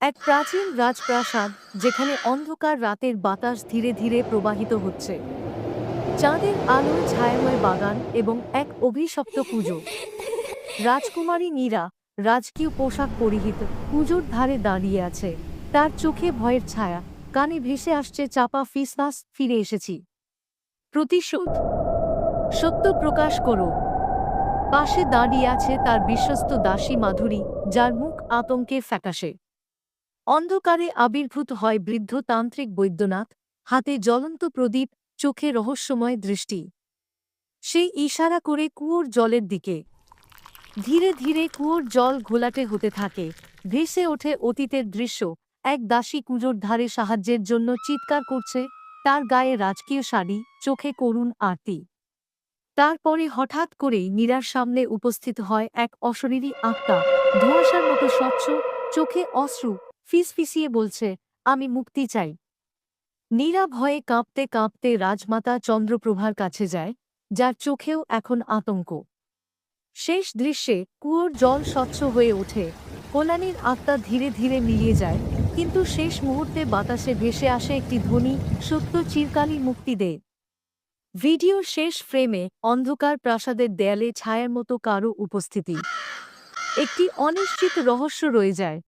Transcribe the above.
এক প্রাচীন রাজপ্রাসাদ যেখানে অন্ধকার রাতের বাতাস ধীরে ধীরে প্রবাহিত হচ্ছে। চাঁদের আলোয় ছায়াময় বাগান এবং এক অভিশপ্ত কুঁজো। রাজকুমারী নীরা রাজকীয় পোশাক পরিহিত কুঁজোর ধারে দাঁড়িয়ে আছে। তার চোখে ভয়ের ছায়া, কানে ভেসে আসছে চাপা ফিসফাস, ফিরে এসেছি। প্রতিশোধ, সত্য প্রকাশ করো। পাশে দাঁড়িয়ে আছে তার বিশ্বস্ত দাসী মাধুরী, যার মুখ আতঙ্কে ফ্যাকাশে। অন্ধকারে আবির্ভূত হয় বৃদ্ধ তান্ত্রিক বৈদ্যনাথ, হাতে জ্বলন্ত প্রদীপ, চোখে রহস্যময় দৃষ্টি। সে ইশারা করে কুয়োর জলের দিকে। ধীরে ধীরে কুয়োর জল ঘোলাটে হতে থাকে। ভেসে ওঠে অতীতের দৃশ্য। এক দাসী কুঁজোর ধারে সাহায্যের জন্য চিৎকার করছে, তার গায়ে রাজকীয় শাড়ি, চোখে করুণ আরতি। তারপরে হঠাৎ করেই নীরার সামনে উপস্থিত হয় এক অশরীরী আত্মা, ধোঁয়াশার মতো স্বচ্ছ, চোখে অশ্রু, ফিসফিসিয়ে বলছে, আমি মুক্তি চাই। নীরা ভয়ে কাঁপতে কাঁপতে রাজমাতা চন্দ্রপ্রভার কাছে যায়, যার চোখেও এখন আতঙ্ক। শেষ দৃশ্যে কুয়োর জল স্বচ্ছ হয়ে ওঠে, কল্যাণীর আত্মা ধীরে ধীরে মিলিয়ে যায়, কিন্তু শেষ মুহূর্তে বাতাসে ভেসে আসে একটি ধ্বনি, সত্য চিরকালই মুক্তি দে। ভিডিওর শেষ ফ্রেমে অন্ধকার প্রাসাদের দেয়ালে ছায়ার মতো কারও উপস্থিতি। একটি অনিশ্চিত রহস্য রয়ে যায়।